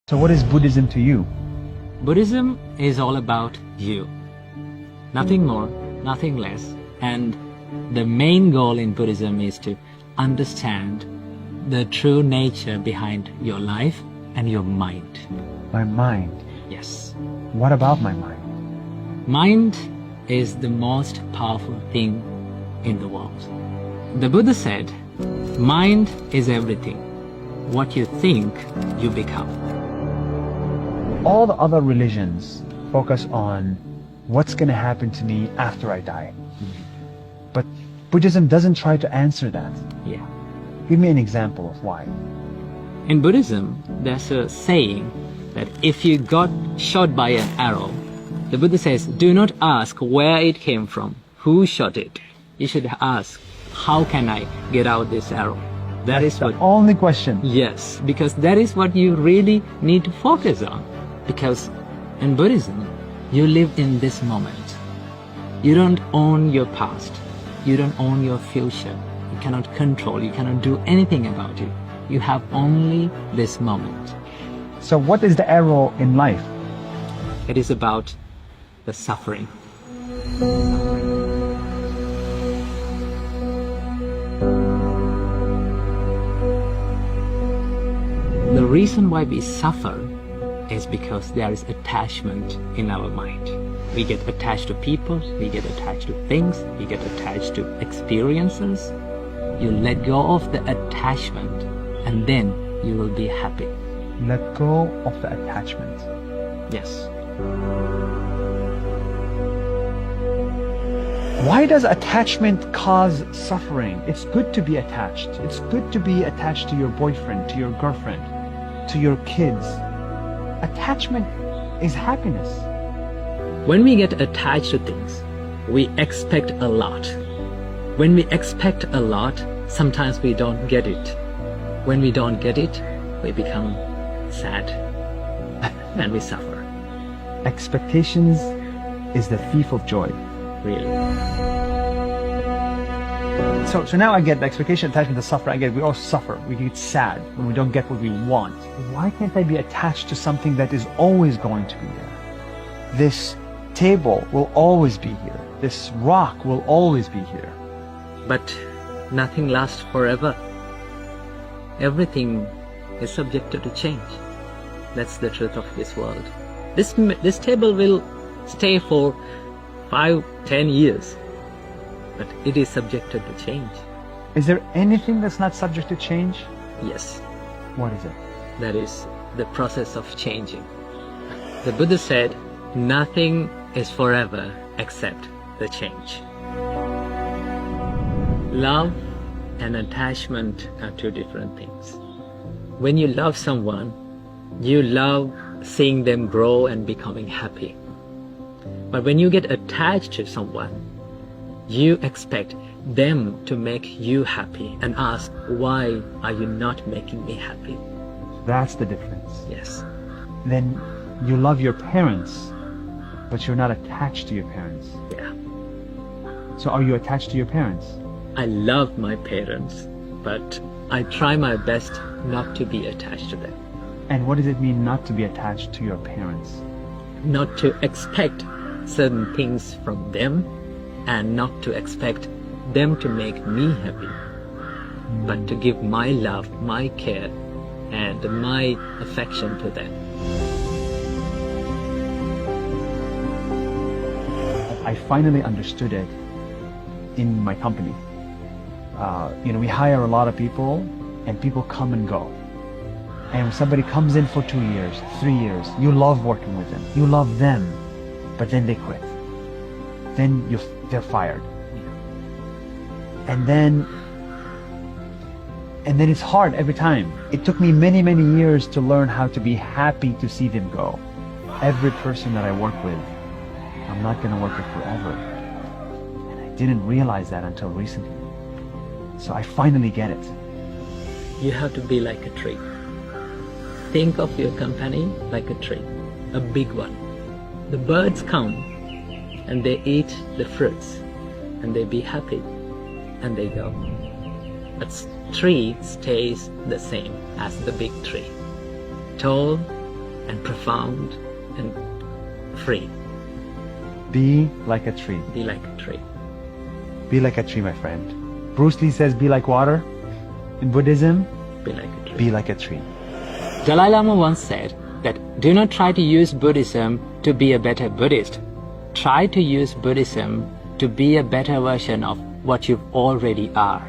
So what is Buddhism to you? Buddhism is all about you. Nothing more, nothing less. And the main goal in Buddhism is to understand the true nature behind your life and your mind. My mind. Yes. What about my mind? Mind is the most powerful thing in the world. The Buddha said, mind is everything. What you think, you become. All the other religions focus on what's going to happen to me after I die. But Buddhism doesn't try to answer that. Yeah. Give me an example of why. In Buddhism, there's a saying that if you got shot by an arrow, the Buddha says, do not ask where it came from, who shot it. You should ask, how can I get out this arrow? That is what... The only question. Yes, because that is what you really need to focus on. Because in Buddhism, you live in this moment. You don't own your past. You don't own your future. You cannot control, you cannot do anything about it. You have only this moment. So what is the arrow in life? It is about the suffering. The reason why we suffer is because there is attachment in our mind. We get attached to people, we get attached to things, we get attached to experiences. You let go of the attachment and then you will be happy. Let go of the attachment. Yes. Why does attachment cause suffering? It's good to be attached. It's good to be attached to your boyfriend, to your girlfriend, to your kids. Attachment is happiness. When we get attached to things, we expect a lot. When we expect a lot, sometimes we don't get it. When we don't get it, we become sad and we suffer. Expectations is the thief of joy. Really. So now I get the expectation, attachment, the suffering. I get we all suffer. We get sad when we don't get what we want. Why can't I be attached to something that is always going to be there? This table will always be here. This rock will always be here. But nothing lasts forever. Everything is subjected to change. That's the truth of this world. This table will stay for 5-10 years, but it is subjected to change. Is there anything that's not subject to change? Yes, What is it? that is the process of changing. The Buddha said, nothing is forever except the change. Love and attachment are two different things. When you love someone, you love seeing them grow and becoming happy. But when you get attached to someone, you expect them to make you happy and ask, why are you not making me happy? That's the difference. Yes. Then you love your parents, but you're not attached to your parents. Yeah. So are you attached to your parents? I love my parents, but I try my best not to be attached to them. And what does it mean not to be attached to your parents? Not to expect certain things from them and not to expect them to make me happy, but to give my love, my care, and my affection to them. I finally understood it in my company. We hire a lot of people and people come and go. And when somebody comes in for 2 years, 3 years, you love working with them. You love them, but then they quit. Then they're fired. And then it's hard every time. It took me many, many years to learn how to be happy to see them go. Every person that I work with, I'm not going to work with forever. And I didn't realize that until recently. So I finally get it. You have to be like a tree. Think of your company like a tree, a big one. The birds come and they eat the fruits and they be happy and they go. But tree stays the same as the big tree. Tall, and profound and free. Be like a tree. Be like a tree. Be like a tree, my friend. Bruce Lee says, be like water. In Buddhism, Be like a tree. be like a tree. Dalai Lama once said that do not try to use Buddhism to be a better Buddhist. Try to use Buddhism to be a better version of what you already are.